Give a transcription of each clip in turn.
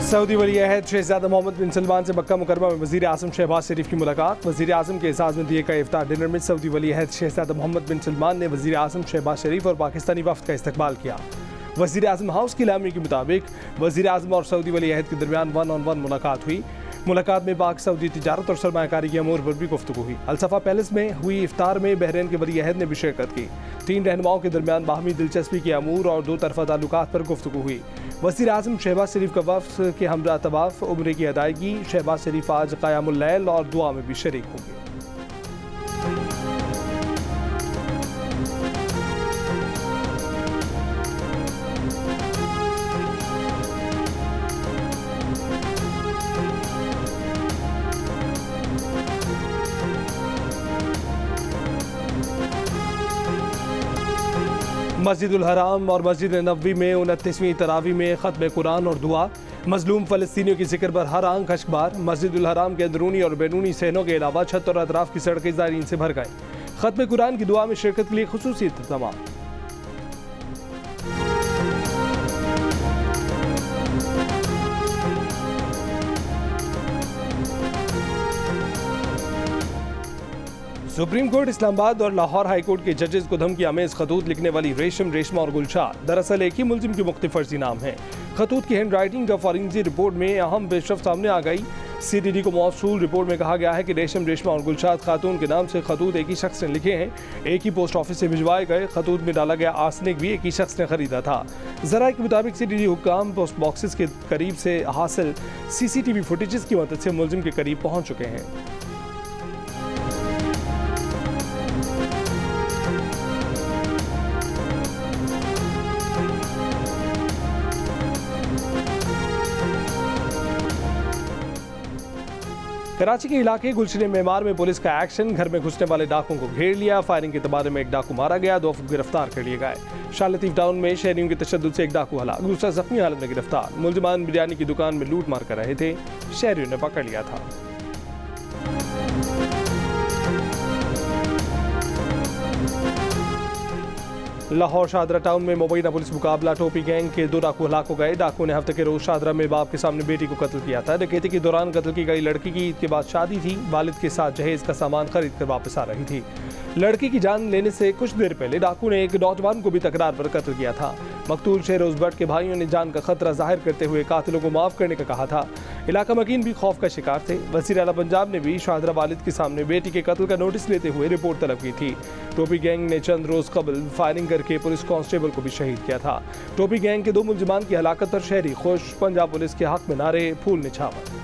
Saudi वली अहद शहजादा मोहम्मद बिन सलमान से मक्का मुकरमा में वज़ीर आज़म शहबाज शरीफ की मुलाकात। वज़ीर आज़म के एजाज़ में दिए गए इफ्तार डिनर में सऊदी वली अहद शहजादा मोहम्मद बिन सलमान ने वज़ीर आज़म शहबाज शरीफ और पाकिस्तानी वफ़द का इस्तकबाल किया। वज़ीर आज़म हाउस की इलामी के मुताबिक वज़ीर आज़म और सऊदी वली अहद के दरमियान 1-on-1 मुलाकात हुई। मुलाकात में पाक सऊदी तिजारत और सरमायाकारी के अमूर पर भी गुफ्तगू हुई। अलसफा पैलेस में हुई इफ्तार में बहरीन के वली अहद ने भी शिरकत की। 3 रहनुमाओं के दरमियान बाहमी दिलचस्पी के अमूर और 2 तरफ़ा ताल्लुकात पर गुफ्तगू हुई। वज़ीर आज़म शहबाज शरीफ का वफ़द के हमरा तवाफ़ उम्रे की अदायगी। शहबाज शरीफ आज क़यामुल लैल और दुआ में भी शरीक होंगे। मस्जिदुल हराम और मस्जिद नबवी में 29वीं तरावी में ख़त्म कुरान और दुआ। मजलूम फ़लस्तीनियों की जिक्र पर हर आंख अशकबार। मस्जिदुल हराम के अंदरूनी और बैरूनी सहनों के अलावा छत और अतराफ की सड़कें ज़ायरीन से भर गए। ख़त्म कुरान की दुआ में शिरकत के लिए खुसूसी इंतज़ाम। सुप्रीम कोर्ट इस्लामाबाद और लाहौर हाई कोर्ट के जजेस को धमकी आमेज खतूत लिखने वाली रेशम, रेशमा और गुलशार दरअसल एक ही मुलजिम के मुख्तलिफ फर्जी नाम हैं। खतूत की हैंड राइटिंग का फॉरेंसिक रिपोर्ट में अहम पेशरफ सामने आ गई। CDD को मौसूल रिपोर्ट में कहा गया है कि रेशम, रेशमा और गुलशार खातून के नाम से खतूत एक ही शख्स ने लिखे हैं। एक ही पोस्ट ऑफिस से भिजवाए गए खतूत में डाला गया आर्सेनिक भी एक ही शख्स ने खरीदा था। ज़राए के मुताबिक CDD हुक्काम पोस्ट बॉक्सेस के करीब से हासिल CCTV फुटेजेस की मदद से मुलजिम के करीब पहुँच चुके हैं। कराची के इलाके गुलशन मेमार में पुलिस का एक्शन। घर में घुसने वाले डाकुओं को घेर लिया। फायरिंग के तबादले में एक डाकू मारा गया, 2 गिरफ्तार कर लिए गए। शाह लतीफ टाउन में शहरियों के तशद्दुद से एक डाकू हलाक, दूसरा जख्मी हालत में गिरफ्तार। मुलजिमान बिरयानी की दुकान में लूट मार कर रहे थे, शहरियों ने पकड़ लिया था। लाहौर शाहदरा टाउन में मुबैना पुलिस मुकाबला। टोपी गैंग के 2 डाकू हलाक हो गए। डाकू ने हफ्ते के रोज शाहदरा में बाप के सामने बेटी को कत्ल किया था। डकैती के दौरान कत्ल की गई लड़की की ईद के बाद शादी थी। वालिद के साथ जहेज का सामान खरीद कर वापस आ रही थी। लड़की की जान लेने से कुछ देर पहले डाकू ने एक नौजवान को भी तकरार पर कत्ल किया था। मकतूल शेरोज भट्ट के भाइयों ने जान का खतरा जाहिर करते हुए कातिलों को माफ करने का कहा था। इलाका मकीन भी खौफ का शिकार थे। वज़ीर आला पंजाब ने भी शाहदरा वालिद के सामने बेटी के कत्ल का नोटिस लेते हुए रिपोर्ट तलब की थी। टोपी गैंग ने चंद रोज कबल फायरिंग करके पुलिस कांस्टेबल को भी शहीद किया था। टोपी गैंग के 2 मुलजिमान की हलाकत पर शहरी खुश। पंजाब पुलिस के हक में नारे, फूल निछावर।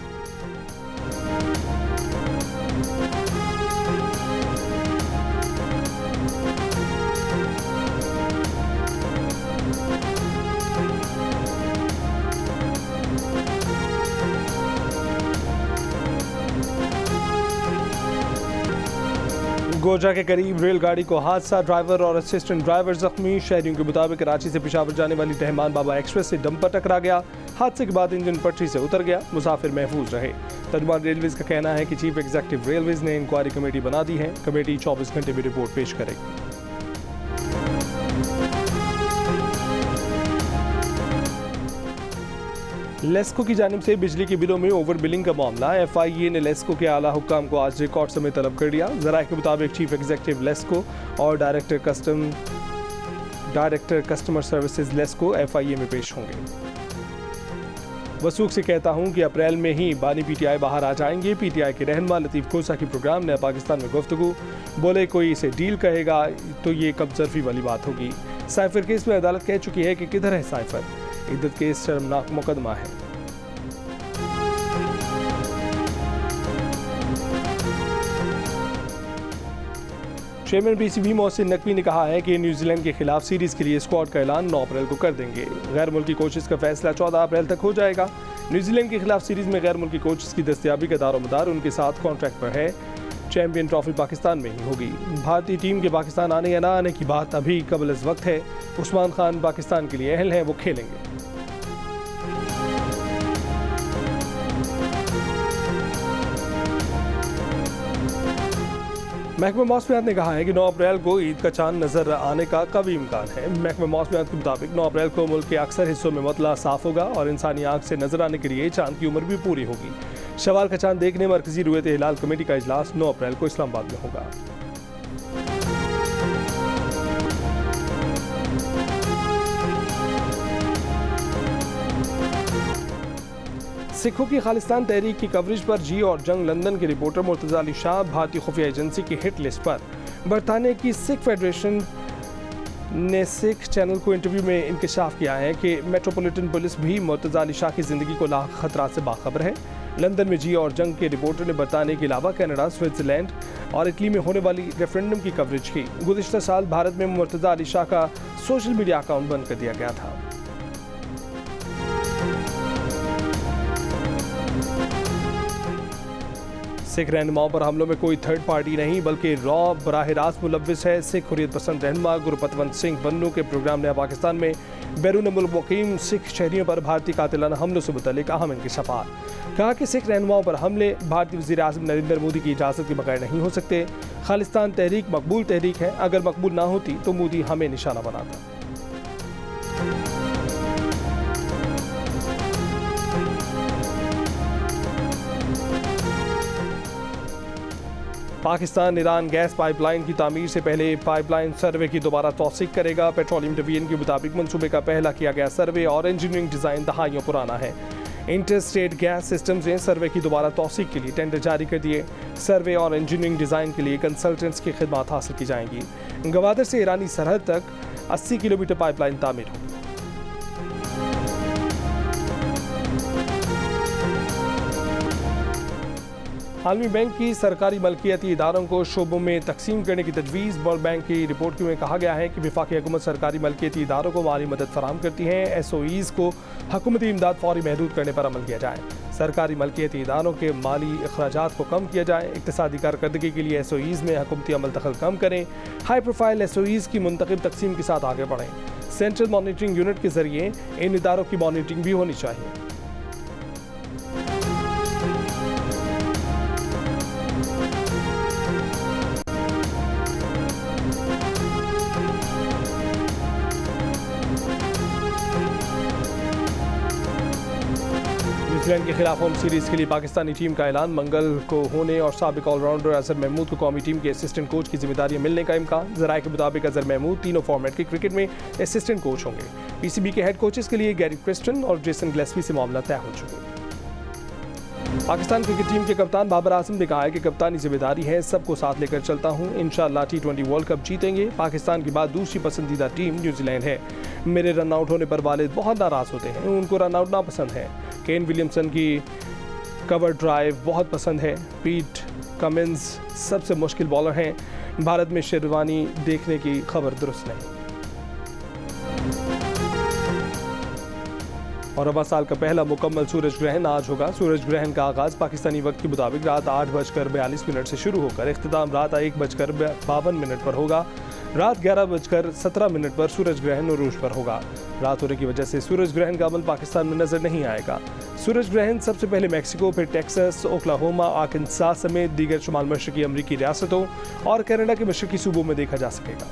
गोजा के करीब रेलगाड़ी को हादसा, ड्राइवर और असिस्टेंट ड्राइवर जख्मी। शहरियों के मुताबिक कराची से पेशावर जाने वाली रहमान बाबा एक्सप्रेस से डंपर टकरा गया। हादसे के बाद इंजन पटरी से उतर गया, मुसाफिर महफूज रहे। तर्जुमान रेलवेज का कहना है कि चीफ एग्जीक्यूटिव रेलवेज ने इंक्वायरी कमेटी बना दी है। कमेटी 24 घंटे में रिपोर्ट पेश करेगी। लेस्को की जानिब से बिजली के बिलों में ओवर बिलिंग का मामला। FIA ने लेस्को के आला हुक्काम को आज रिकॉर्ड समय तलब कर लिया। ज़राए के मुताबिक चीफ एग्जीक्यूटिव लेस्को और director customer services LESCO FIA में पेश होंगे। वसूख से कहता हूं कि अप्रैल में ही बानी PTI बाहर आ जाएंगे। PTI के रहनुमा लतीफ़ खोसा की प्रोग्राम ने पाकिस्तान में गुफ्तगू। बोले कोई इसे डील कहेगा तो ये कब्ज़रफ़ी वाली बात होगी। साइफर केस में अदालत कह चुकी है कि किधर है साइफर। इद्दत केस शर्मनाक मुकदमा है। चेयरमैन PCB मोहसिन नकवी ने कहा है कि न्यूजीलैंड के खिलाफ सीरीज के लिए स्क्वाड का ऐलान 9 अप्रैल को कर देंगे। गैर मुल्की कोचेस का फैसला 14 अप्रैल तक हो जाएगा। न्यूजीलैंड के खिलाफ सीरीज में गैर मुल्की कोचेस की दस्तयाबी का दारोमदार उनके साथ कॉन्ट्रैक्ट पर है। चैंपियन ट्रॉफी पाकिस्तान में ही होगी। भारतीय टीम के पाकिस्तान आने या ना आने की बात अभी कबल अज़ वक्त है। उस्मान खान पाकिस्तान के लिए अहल हैं, वो खेलेंगे। महकमा मौसमियात ने कहा है कि 9 अप्रैल को ईद का चांद नजर आने का कभी इम्कान है। महकमा मौसमियात के मुताबिक 9 अप्रैल को मुल्क के अक्सर हिस्सों में मतला साफ होगा और इंसानी आंख से नजर आने के लिए चांद की उम्र भी पूरी होगी। शवाल का चांद देखने मरकजी रुयत हिलाल कमेटी का इजलास 9 अप्रैल को इस्लामाबाद में होगा। सिखों की खालिस्तान तहरीक की कवरेज पर जी और जंग लंदन के रिपोर्टर मुर्तज़ा अली शाह भारतीय खुफिया एजेंसी की हिट लिस्ट पर। बरतानिया की सिख फेडरेशन ने सिख चैनल को इंटरव्यू में इंकशाफ किया है कि मेट्रोपॉलिटन पुलिस भी मुर्तज़ा अली शाह की ज़िंदगी को लाख खतरात से बाखबर है। लंदन में जी और जंग के रिपोर्टर ने बरतानिया के अलावा कनाडा, स्विट्ज़रलैंड और इटली में होने वाली रेफरेंडम की कवरेज की। गुज़िश्ता साल भारत में मुर्तज़ा अली शाह का सोशल मीडिया अकाउंट बंद कर दिया गया था। सिख रहनुमाओं पर हमलों में कोई थर्ड पार्टी नहीं बल्कि रॉ बराह रास्त मुलव्विस है। सिख हुर्रियत पसंद रहनुमा गुरपतवंत सिंह बन्नू के प्रोग्राम ने पाकिस्तान में बैरून मुल्क मुकीम सिख शहरियों पर भारतीय कातिलाना हमलों से मुतल्लिक अहम इंकशाफात। कहा कि सिख रहनुमाओं पर हमले भारतीय वज़ीर आज़म नरेंद्र मोदी की इजाज़त के बगैर नहीं हो सकते। खालिस्तान तहरीक मकबूल तहरीक है, अगर मकबूल ना होती तो मोदी हमें निशाना बनाता। पाकिस्तान ईरान गैस पाइपलाइन की तामीर से पहले पाइपलाइन सर्वे की दोबारा तौसीक करेगा। पेट्रोलियम डिवीजन के मुताबिक मंसूबे का पहला किया गया सर्वे और इंजीनियरिंग डिज़ाइन दहाइयों पुराना है। इंटरस्टेट गैस सिस्टम्स ने सर्वे की दोबारा तौसीक के लिए टेंडर जारी कर दिए। सर्वे और इंजीनियरिंग डिज़ाइन के लिए कंसल्टेंट्स की खिदमत हासिल की जाएंगी। गवादर से ईरानी सरहद तक 80 किलोमीटर पाइपलाइन तामीर होगी। आलमी बैंक की सरकारी मलकियती इदारों को शोबों में तकसीम करने की तजवीज़। वर्ल्ड बैंक की रिपोर्ट में कहा गया है कि वफाकी हुकूमत सरकारी मलकियती इदारों को माली मदद फराहम करती है। SOEs को हुकूमती इमदाद फौरी महदूद करने पर अमल किया जाए। सरकारी मलकियती इदारों के माली अखराजात को कम किया जाए। इक़्तिसादी कारकर्दगी के लिए SOEs में हुकूमती अमल दखल कम करें। हाई प्रोफाइल SOEs की मुंतखब तकसीम के साथ आगे बढ़ें। सेंट्रल मॉनिटरिंग यूनिट के जरिए इन इदारों की मॉनिटरिंग भी होनी चाहिए। न्यूजीलैंड के खिलाफ होम सीरीज के लिए पाकिस्तानी टीम का ऐलान। मंगल को होने और साबिक ऑलराउंडर अजहर महमूद को कौमी टीम के असिस्टेंट कोच की जिम्मेदारियां मिलने का इम्कान। ज़राए के मुताबिक अजहर महमूद तीनों फॉर्मेट के क्रिकेट में असिस्टेंट कोच होंगे। PCB के हेड कोचेस के लिए गैरी क्रिस्टन और जेसन ग्लेस्पी से मामला तय हो चुके। पाकिस्तान क्रिकेट टीम के कप्तान बाबर आजम ने कहा है कि कप्तानी जिम्मेदारी है, सबको साथ लेकर चलता हूं। इंशाअल्लाह T20 वर्ल्ड कप जीतेंगे। पाकिस्तान के बाद दूसरी पसंदीदा टीम न्यूजीलैंड है। मेरे रन आउट होने पर वालिद बहुत नाराज़ होते हैं, उनको रन आउट ना पसंद है। केन विलियमसन की कवर ड्राइव बहुत पसंद है। पीट कमिंस सबसे मुश्किल बॉलर हैं। भारत में शेरवानी देखने की खबर दुरुस्त नहीं। और रवा साल का पहला मुकम्मल सूरज ग्रहण आज होगा। सूरज ग्रहण का आगाज़ पाकिस्तानी वक्त के मुताबिक रात 8:42 से शुरू होकर इख्तिताम रात 1:52 पर होगा। रात 11:17 पर सूरज ग्रहण उरूज पर होगा। रात होने की वजह से सूरज ग्रहण का अमल पाकिस्तान में नजर नहीं आएगा। सूरज ग्रहण सबसे पहले मैक्सिको, फिर टेक्सास, ओक्लाहोमा, आर्कांसास समेत दीगर शुमाल मशरकी अमरीकी रियासतों और कनाडा के मशरकी सूबों में देखा जा सकेगा।